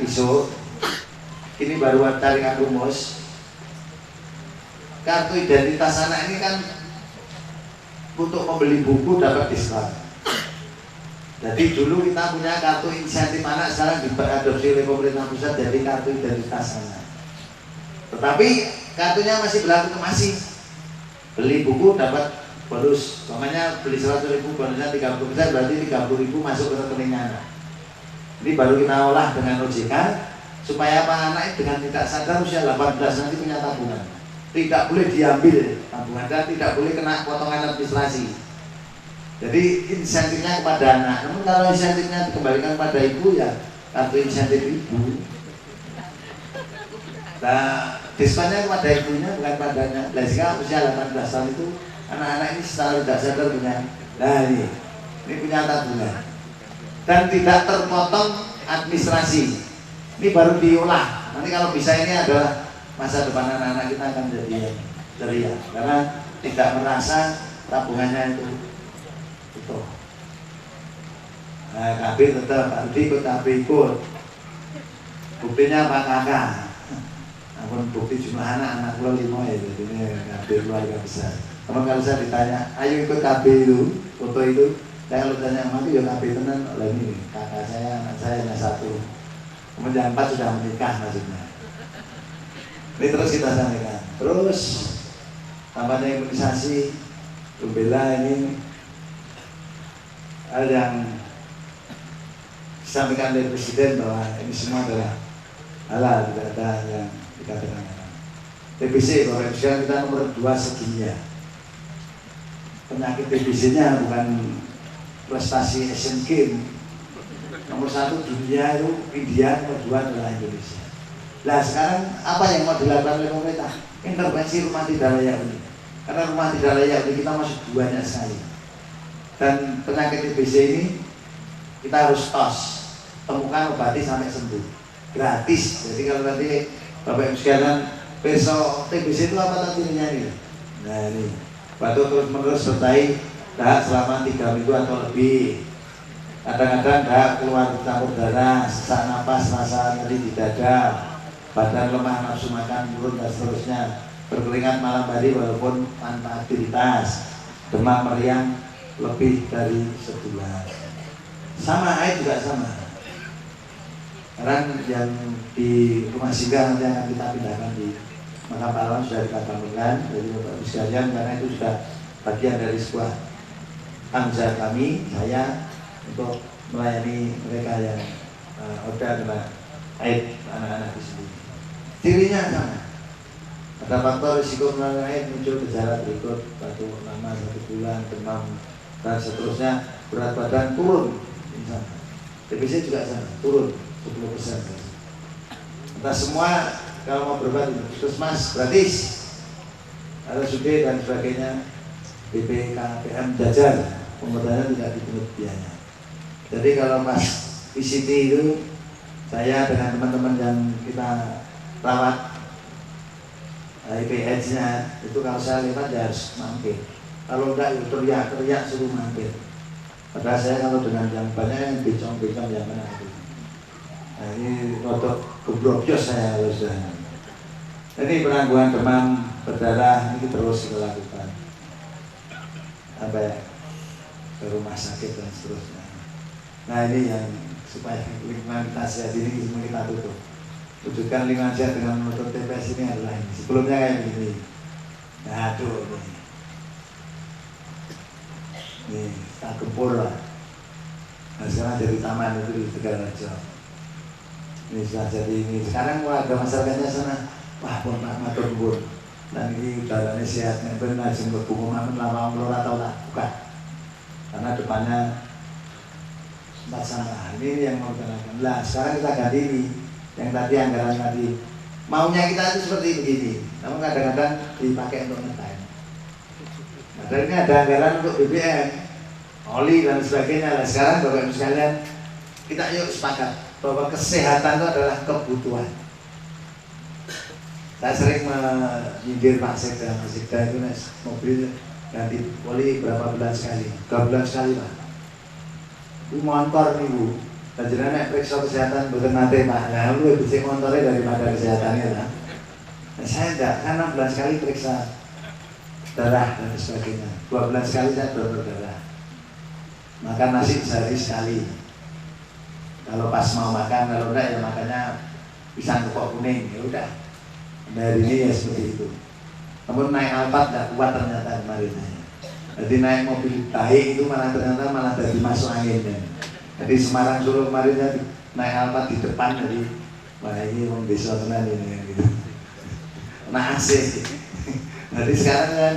besok ini baru taringan rumus. Kartu identitas anak ini kan untuk membeli buku dapat diskon. Jadi dulu kita punya kartu insentif anak, sekarang diadopsi oleh pemerintah pusat jadi kartu identitas anak. Tetapi kartunya masih berlaku masih. Beli buku dapat bonus. Makanya beli 100.000 bonusnya 30%, berarti 30.000 masuk ke rekeningnya anak. Ini baru kita olah dengan OJK supaya apa anak dengan tidak sadar usia 18 nanti punya tabungan. Tidak boleh diambil tabungan dan tidak boleh kena potongan administrasi. Jadi insentifnya kepada anak. Namun kalau insentifnya dikembalikan pada ibu ya kartu insentif ibu. Nah, diskonnya kepada ibunya bukan padanya. Nah, jika usia 18 tahun itu anak-anak ini secara tidak sadar punya. Nah ini punya tabungan dan tidak terpotong administrasi. Ini baru diolah. Nanti kalau bisa ini adalah masa depan anak-anak kita akan jadi ceria karena tidak merasa tabungannya itu utuh. Nah, KB tetap harus ikut, KB ikut. Buktinya Pak Kakak. Namun bukti jumlah anak pulau 5 ya, jadi ini KB keluarga besar. Namun kalau saya ditanya, ayo ikut KB itu, foto itu, saya kalau tanya mati ya KB tenan, oleh ini kakak saya, anak saya hanya 1. Kemudian 4 sudah menikah maksudnya. Ini terus kita sampaikan. Terus tampaknya imunisasi, rubella ini hal yang disampaikan oleh Presiden bahwa ini semua adalah halal, tidak ada yang dikatakan. TBC, Bapak Ibu sekalian, kita nomor 2 sedunia. Penyakit TBC-nya bukan prestasi Asian Games. Nomor 1 dunia itu India, nomor 2 adalah Indonesia. Nah sekarang apa yang mau dilakukan oleh pemerintah? Intervensi rumah tidak layak ini. Karena rumah tidak layak ini kita masih banyak sekali. Dan penyakit TBC ini kita harus tos, temukan, obati sampai sembuh, gratis. Jadi kalau nanti Bapak Ibu sekalian besok TBC itu apa nantinya ini? Nah ini batuk terus menerus sertai dahak selama 3 minggu atau lebih. Kadang-kadang dahak keluar campur darah, sesak napas, rasa nyeri di dada, badan lemah, nafsu makan turun dan seterusnya, berkeringat malam hari walaupun tanpa aktivitas, demam meriang lebih dari sebulan. Sama air juga sama. Sekarang yang di rumah singgah nanti akan kita pindahkan di Makam Pahlawan sudah dikatakan dari Bapak Ibu sekalian karena itu sudah bagian dari sebuah tanggung jawab kami, saya untuk melayani mereka yang udah kena air anak-anak di sini. Cirinya sama. Ada faktor risiko melalui air muncul gejala berikut: batuk lama 1 bulan, demam dan seterusnya, berat badan turun. TBC juga sama, turun 10%. Kita semua kalau mau berobat puskesmas gratis, RSUD dan sebagainya, BPKPM jajar, pengobatan tidak dipungut biaya. Jadi kalau pas VCT itu saya dengan teman-teman yang kita rawat IPH-nya itu kalau saya lewat ya harus mampir. Kalau enggak ya teriak-teriak suruh mampir. Padahal saya kalau dengan yang banyak yang bincang-bincang yang mana itu. Nah ini rotok gebrokyos saya harusnya. Ini penangguhan demam berdarah ini terus kita lakukan. Sampai ke rumah sakit dan seterusnya. Nah ini yang supaya lingkungan kita sehat ini semua kita tutup. Wujudkan lingkungan sehat dengan menutup TPS ini adalah ini. Sebelumnya kayak begini. Nah aduh ini tak gempur lah. Nah sekarang jadi taman itu di Tegalrejo. Ini sudah jadi ini. Sekarang warga masyarakatnya sana, wah pun matur nuwun. Dan ini udaranya sehat, nempel najeng berbunga mamun lama umroh atau tak bukan. Karena depannya tempat sampah. Ini yang mau kita lakukan. Nah sekarang kita ganti ini. Yang tadi anggaran tadi. Maunya kita itu seperti begini. Namun kadang-kadang dipakai untuk ngetem. Dan ini ada anggaran untuk BBM, oli dan sebagainya. Nah, sekarang Bapak Ibu sekalian, kita yuk sepakat bahwa kesehatan itu adalah kebutuhan. Saya sering menyindir Pak Sekda, Pak Sekda itu mobil ganti oli berapa bulan sekali? 3 bulan sekali Pak. Itu motor nih Bu, Lanjutan nek periksa kesehatan bukan nanti Pak. Nah, lu bisa motornya daripada kesehatannya lah. Nah, saya enggak, kan 6 bulan sekali periksa darah dan sebagainya. 2 bulan sekali saya donor darah. Makan nasi sehari sekali. Kalau pas mau makan, kalau enggak ya makannya pisang kepok kuning, ya udah. Dari ini ya seperti itu. Namun naik Alphard enggak kuat ternyata kemarin. Jadi naik mobil baik itu malah ternyata malah dari masuk anginnya. Jadi Semarang Solo kemarin naik Alphard di depan, jadi wah ini orang desa tenan ini gitu. Nah asik. Jadi sekarang kan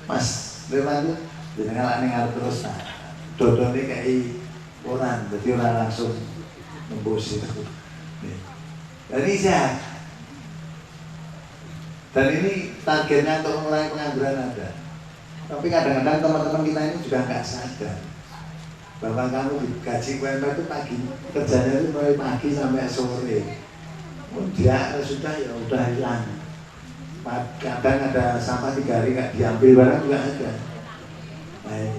Mas Firman tuh jenengan ning arep terus dodone kayak orang, jadi orang langsung nembus itu. Dan ini sehat. Dan ini targetnya untuk mengurangi pengangguran ada. Tapi kadang-kadang teman-teman kita ini juga nggak sadar bahwa kamu digaji UMR itu pagi, kerjanya itu mulai pagi sampai sore. Dia sudah ya udah hilang. Kadang ada sampah 3 hari nggak diambil barang juga ada. Baik.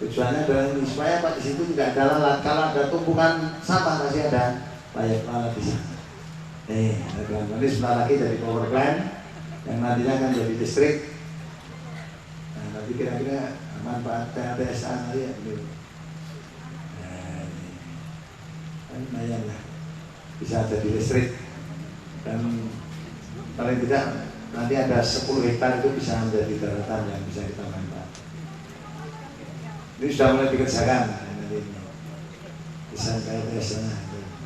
Tujuannya adalah ini supaya Pak di situ tidak ada lalat. Kalau ada tumpukan sampah pasti ada layak lalat di sana. Ini sebentar lagi jadi power plant yang nantinya akan jadi listrik. Nah, nanti kira-kira manfaat PHTSA nanti ya gitu. Nah, ini lumayan lah, bisa jadi listrik. Dan paling tidak nanti ada 10 hektar itu bisa menjadi daratan yang bisa kita manfaatkan. Ini sudah mulai dikerjakan nanti ini. Bisa PHTSA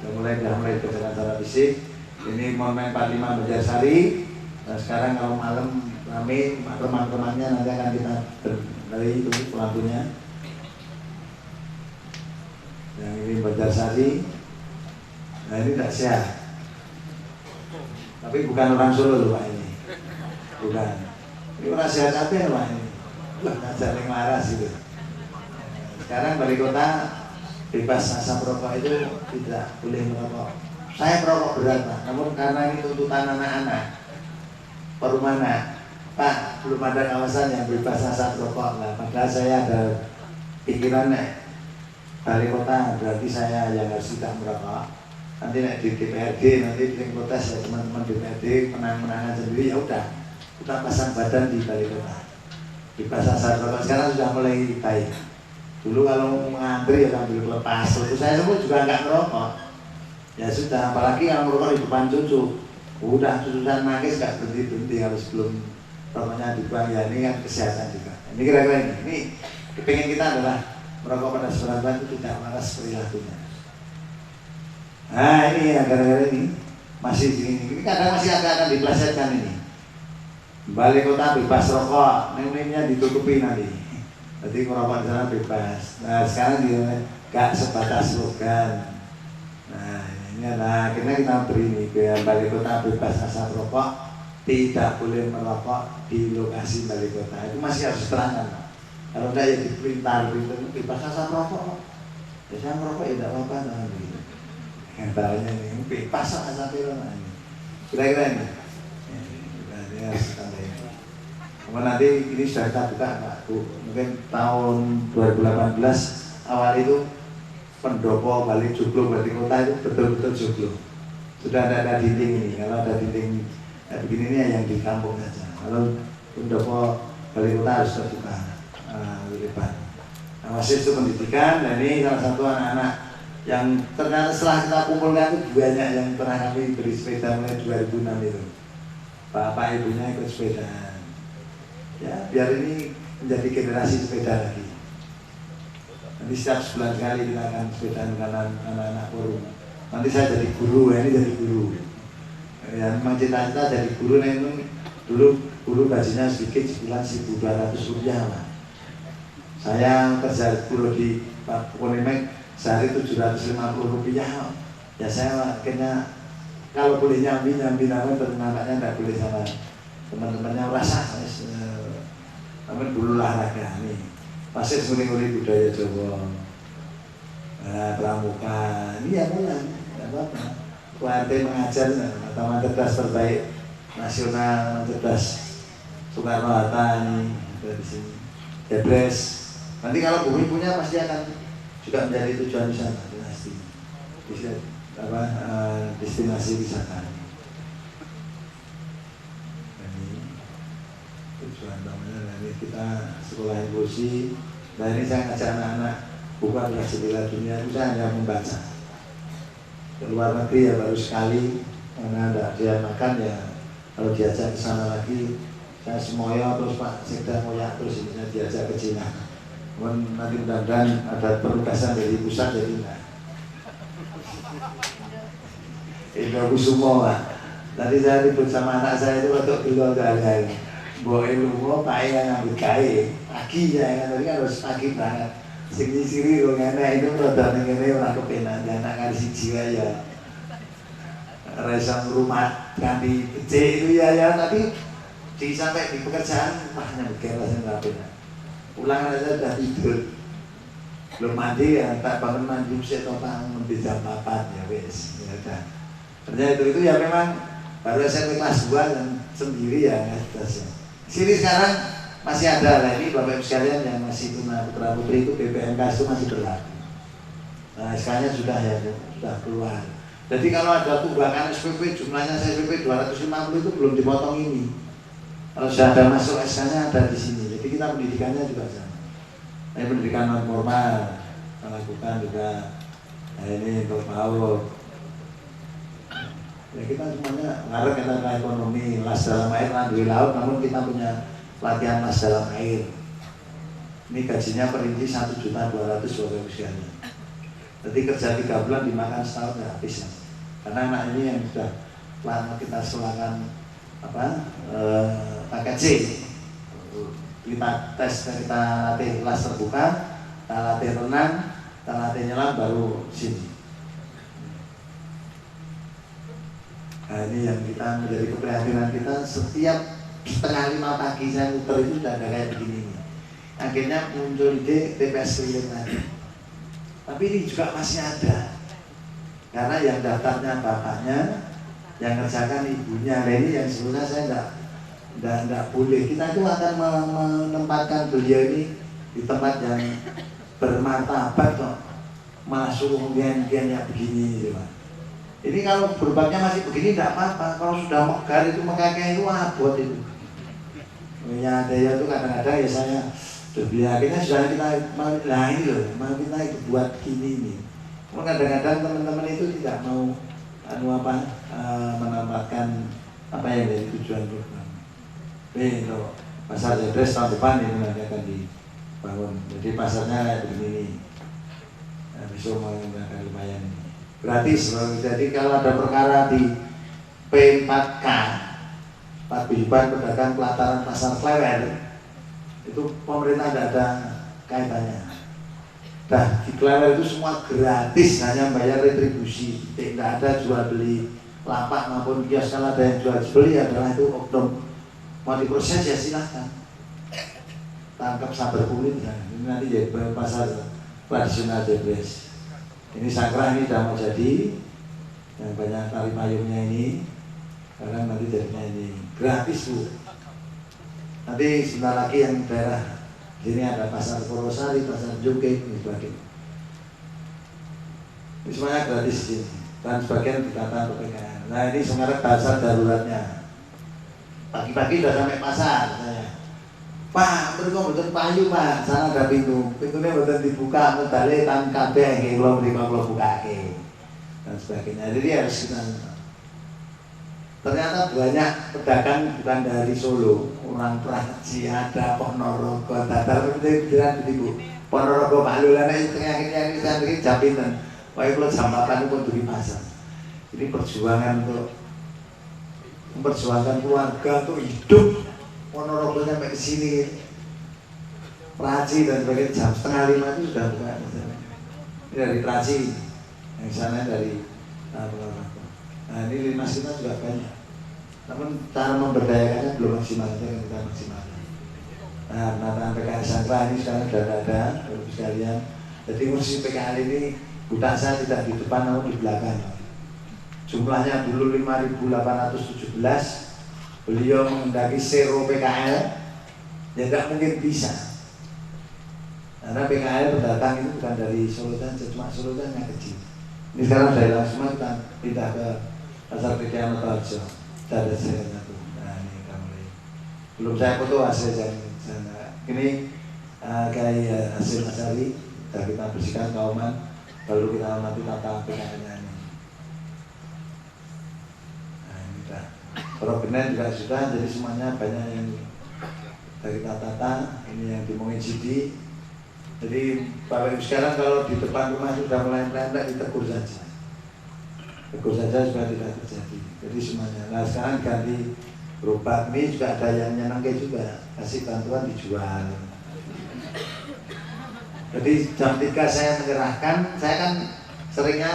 sudah mulai berjalan secara fisik. Ini Monumen 45 Banjarsari. Nah sekarang kalau malam rame teman-temannya nanti akan kita dari itu lampunya. Yang ini Banjarsari. Nah ini tidak sehat. Tapi bukan orang Solo loh Pak ini. Bukan. Ini orang sehat apa ya Pak ini? Ngajar yang laras gitu. Sekarang Balai Kota bebas asap rokok itu tidak boleh merokok. Saya merokok berat Pak, namun karena ini tuntutan anak-anak Perumana, Pak belum ada kawasan yang bebas asap rokok. Nah, padahal saya ada pikirannya Balai Kota berarti saya yang harus tidak merokok. Nanti di DPRD nanti bikin protes ya teman-teman DPRD menang-menangan sendiri, ya udah kita pasang badan di Balai Kota bebas asap rokok. Sekarang sudah mulai baik. Dulu kalau ngantri ya sambil lepas, terus saya semua juga nggak merokok. Ya sudah, apalagi yang merokok di depan cucu. Udah cucuan nangis gak berhenti-berhenti kalau sebelum rokoknya dibuang. Ya ini kan kesehatan juga. Ini kira-kira ini kepingin kita adalah merokok pada seberapa itu tidak malas perilakunya. Nah ini yang gara-gara ini masih ini kadang masih akan diplesetkan ini. Balai Kota bebas rokok, nemenya ditutupi nanti. Jadi merokok di sana bebas. Nah sekarang dia gak sebatas slogan. Nah ini adalah akhirnya kita beri ini biar Balai Kota bebas asap rokok, tidak boleh merokok di lokasi Balai Kota. Itu masih harus diterangkan Pak. Kalau tidak ya diperintah bebas asap rokok. Ya saya merokok ya tidak apa-apa nah, gitu. Yang tahunya ini bebas asap rokok ini. Kira-kira ini. Ini harus ditambahin. Kemudian nanti ini sudah kita buka Pak Bu. Mungkin tahun 2018 awal itu pendopo balik joglo Balai Kota itu betul-betul joglo. Sudah ada dinding ini. Kalau ada dinding begini ini yang di kampung saja. Kalau pendopo Balai Kota harus terbuka lebar. Nah, masih itu pendidikan. Dan ini salah satu anak-anak yang ternyata setelah kita kumpulkan itu banyak yang pernah kami beri sepeda mulai 2006 itu. Bapak ibunya ikut sepeda. Ya biar ini menjadi generasi sepeda lagi. Nanti setiap sebulan sekali kita akan sepeda dengan anak-anak forum. Nanti saya jadi guru, ya, ini jadi guru. Ya memang cita-cita jadi guru, nah itu dulu guru gajinya sedikit sebulan 1.200 rupiah Pak. Saya kerja guru di Pak Ponimek sehari 750 rupiah. Ya saya akhirnya kalau boleh nyambi namun anaknya tidak boleh sama teman-temannya rasa. Namun dulu olahraga nih. Masih suri-suri budaya Jawa, pramuka, ini ya mulai, tidak apa-apa. QRT mengajar, teman cerdas terbaik nasional, cerdas Soekarno Hatta ini dari sini. Debres. Nanti kalau bumi punya pasti akan juga menjadi tujuan wisata destinasi wisata. Ini tujuan namanya. Ini kita sekolah inklusi. Nah ini saya ngajak anak-anak bukan adalah jendela dunia, itu saya hanya membaca. Ke luar negeri ya baru sekali, karena tidak dia makan ya. Kalau diajak ke sana lagi, saya semoyo terus Pak Sekda ngoyak terus ini diajak ke Cina. Nanti mudah-mudahan ada penugasan dari pusat jadi enggak. Indokusumo Pak. Tadi saya ribut sama anak saya itu untuk keluar kali. Bawa ilmu Pak yang ngambil kai. Pagi ya kan, tadi kan harus pagi banget. Sing-siri kok ngene itu rada ngene ora kepenak anak kali siji wae ya. Resam rumah ganti becik itu ya tapi di sampai di pekerjaan mahnya bekeras enggak benar. Pulang aja udah tidur. Belum mandi ya tak bangun mandi bisa topang nanti jam 4 ya wes ya udah. Ternyata itu ya memang baru SMP kelas 2 dan sendiri ya atasnya. Sini sekarang masih ada lagi Bapak Ibu sekalian yang masih tuna putra putri itu BPMK itu masih berlaku. Nah SK-nya sudah ya sudah keluar. Jadi kalau ada tunggakan SPP jumlahnya SPP 250 itu belum dipotong ini. Kalau sudah ada masuk SK-nya ada di sini. Jadi kita pendidikannya juga sama. Ini pendidikan non formal kita lakukan juga. Nah ini untuk PAUD. Ya kita semuanya ngarep kita ke ekonomi, las dalam air, landui laut, namun kita punya latihan las dalam air. Ini gajinya per inti 1.200.000 Bapak Ibu sekalian. Jadi kerja 3 bulan dimakan setahun ya habis. Karena anak ini yang sudah lama kita sekolahkan paket C. Kita tes, kita latih las terbuka, kita latih renang, kita latih nyelam baru sini. Nah ini yang kita menjadi keprihatinan kita setiap 4:30 pagi saya muter itu sudah ada kayak begini nih. Akhirnya muncul ide TPS keliling tadi. Tapi ini juga masih ada. Karena yang daftarnya bapaknya, yang ngerjakan ibunya. Nah ini yang sebenarnya saya enggak boleh. Kita itu akan menempatkan beliau ini di tempat yang bermartabat kok. Malah suruh gen-gen yang begini gitu Pak. Ini kalau berbaknya masih begini tidak apa-apa. Kalau sudah megar itu mekaknya itu abot itu. Ya ada ya itu kadang-kadang ya saya akhirnya sudah kita lah ini loh, mau kita itu buat gini nih. Kadang-kadang teman-teman itu tidak mau menambahkan apa yang dari tujuan program. Ini untuk pasar Jebres tahun depan ini nanti akan dibangun. Jadi pasarnya kayak begini. Nah, besok mau menggunakan lumayan ini. Gratis. Jadi kalau ada perkara di P4K Paguyuban Pedagang Pelataran Pasar Klewer itu pemerintah tidak ada kaitannya. Nah di Klewer itu semua gratis, hanya bayar retribusi, tidak ada jual beli lapak maupun kios. Kalau ada yang jual beli adalah itu oknum. Mau diproses ya silahkan, tangkap sabar kulit ya. Ini nanti jadi pasar tradisional Jebres. Ini Sakra ini sudah mau jadi, yang banyak tari payungnya ini, sekarang nanti jadinya ini gratis Bu. Nanti sebentar lagi yang daerah sini ada pasar Porosari, pasar Joget, dan sebagainya. Ini semuanya gratis di sini, dan sebagian ditata untuk PKN. Nah ini sekarang dasar daruratnya. Pagi-pagi sudah sampai pasar saya. Pak, berikut betul payu Pak, sana ada pintu. Pintunya betul dibuka, medale tan kabeh nggih kula mriko kula bukake. Dan sebagainya. Jadi harus kita. Ternyata banyak pedagang bukan dari Solo, orang Praji, ada Ponorogo, datar pikiran Bu. Ponorogo Pak Lula nek tengah-tengah santri jam pinten. Wae kula jam 8 pun di pasar. Ini perjuangan untuk memperjuangkan keluarga untuk hidup. Ponorogo sampai ke sini, Praji dan sebagainya jam 4:30 itu sudah buka. Ini dari Praji, yang sana dari Ponorogo. Nah ini limas kita juga banyak. Namun cara memberdayakannya belum maksimal, yang kita maksimalkan. Nah penataan PKL Sangkla ini sekarang sudah ada, Bapak sekalian. Jadi musisi PKL ini bukan saya tidak di depan namun di belakang. Jumlahnya dulu 5.817. Beliau menghendaki zero PKL, ya tidak mungkin bisa. Karena PKL pendatang itu bukan dari Solo saja, cuma Solo saja yang kecil. Ini sekarang dari semua kita pindah ke Pasar Pikiran Tarjo. Ada saya satu. Nah ini kamu lihat. Belum saya foto hasil sana. Ini kayak hasil Masari. Sudah kita bersihkan kauman, baru kita amati tata PKL-nya ini. Nah ini dah. Probenan juga sudah, jadi semuanya banyak yang dari tata. Ini yang dimungkin CD. Jadi Bapak Ibu sekarang kalau di depan rumah sudah mulai melentek, ditegur saja. Tegur saja supaya tidak terjadi. Jadi semuanya. Nah sekarang ganti gerobak ini juga ada yang nyenangke juga. Kasih bantuan dijual. Jadi jam 3 saya menyerahkan, saya kan seringnya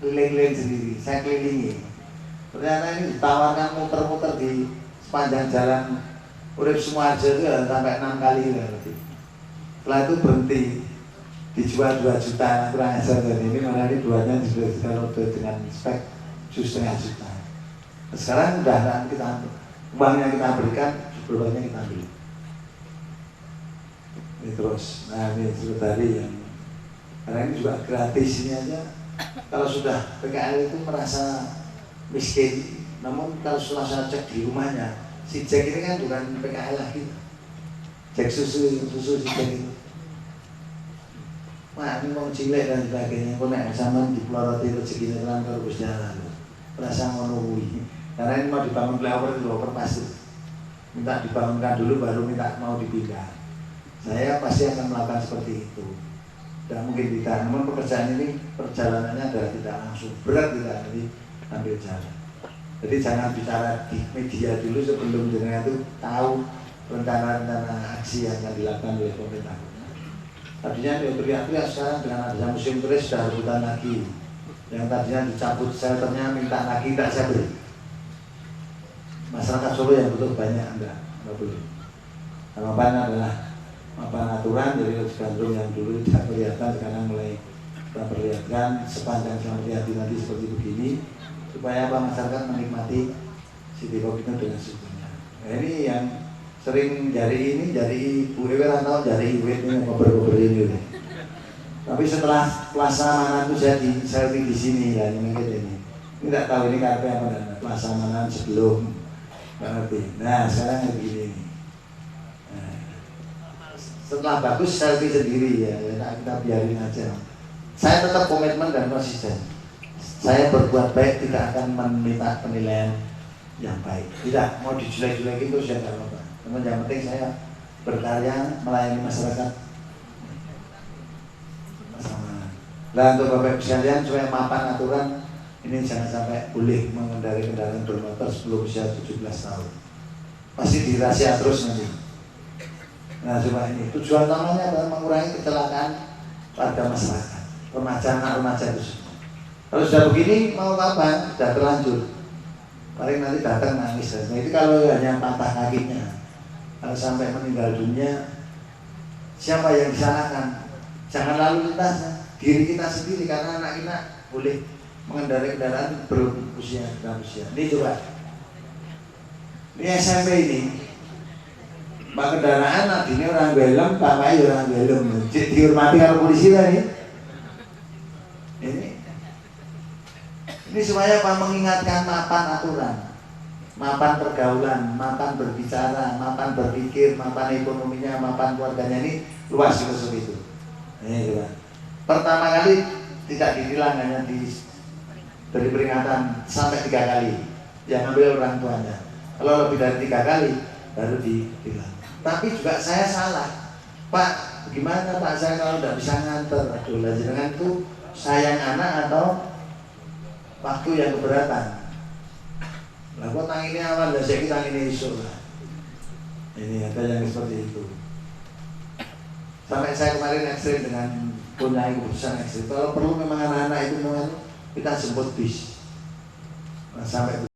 keliling-keliling sendiri. Saya kelilingi. Ternyata ini ditawarkan muter-muter di sepanjang jalan Urip Sumoharjo itu sampai 6 kali lebih. Setelah itu berhenti, dijual 2 juta kurang ajar. Dan ini malah ini duanya dijual dengan spek 7,5 juta. Sekarang udah kita uangnya kita berikan, sebelumnya kita ambil. Ini terus, nah ini tadi yang karena ini juga gratis ini aja. Kalau sudah PKL itu merasa miskin, namun kalau setelah saya cek di rumahnya, si Jack ini kan bukan PKL lagi. Jack susu si Jack itu. Wah ini mau cilik dan sebagainya. Kau naik sama di peloroti rezeki dalam karus jalan. Merasa menunggu. Karena ini mau dibangun flyover itu pasti. Minta dibangunkan dulu baru minta mau dipindah. Saya pasti akan melakukan seperti itu. Tidak mungkin tidak. Namun pekerjaan ini perjalanannya adalah tidak langsung berat tidak jadi ambil jalan. Jadi jangan bicara di media dulu sebelum jenengan itu tahu rencana-rencana aksi yang akan dilakukan oleh pemerintah. Tadinya teriak-teriak sekarang dengan adanya musim keris sudah rebutan lagi. Yang tadinya dicabut shelternya minta lagi tak saya beri. Masyarakat Solo yang butuh banyak enggak boleh. Harapannya adalah mapan aturan dari gandrung yang dulu tidak kelihatan sekarang mulai kita perlihatkan sepanjang sampai nanti seperti begini supaya masyarakat menikmati City Pop itu dengan sempurna. Nah ini yang sering jari Bu Ewe atau jari Ibu ini ngobrol ini. Tapi setelah Plaza Manan itu jadi selfie di sini ya ini. Ini tidak tahu ini karpe apa dan Plaza Manan sebelum ngerti. Nah sekarang begini. Nah, setelah bagus selfie sendiri ya kita biarin aja. Saya tetap komitmen dan konsisten. Saya berbuat baik tidak akan meminta penilaian yang baik. Tidak mau dijelek-jelekin itu sudah tidak apa-apa. Namun yang penting saya berkarya melayani masyarakat. Nah untuk Bapak Ibu sekalian supaya mapan aturan ini jangan sampai boleh mengendarai kendaraan bermotor sebelum usia 17 tahun. Pasti dirahasia terus nanti. Nah coba ini tujuan utamanya adalah mengurangi kecelakaan warga masyarakat, remaja itu semua. Kalau sudah begini mau apa? Sudah terlanjur. Paling nanti datang nangis. Nah itu kalau hanya patah kakinya. Kalau sampai meninggal dunia, siapa yang disalahkan? Jangan lalu lintasnya, diri kita sendiri karena anak kita boleh mengendarai kendaraan berusia dalam usia. Ini coba, ini SMP ini, pak kendaraan adine orang helm, bapaknya orang helm, dihormati kalau polisi lah ini. Ini supaya apa? Mengingatkan mapan aturan. Mapan pergaulan, mapan berbicara, mapan berpikir, mapan ekonominya, mapan keluarganya ini luas filosofi itu. Ini kan. Pertama kali tidak ditilang hanya diberi peringatan sampai 3 kali. Yang ambil orang tuanya. Kalau lebih dari 3 kali baru ditilang. Tapi juga saya salah, Pak. Gimana Pak saya kalau tidak bisa nganter? Aduh, jangan itu sayang anak atau waktu yang keberatan. Lah kok tangine awal lah saya tangine isu lah. Ini ada yang seperti itu. Sampai saya kemarin ekstrim dengan punya keputusan ekstrim. Kalau perlu memang anak-anak itu mau kita jemput bis. Nah, sampai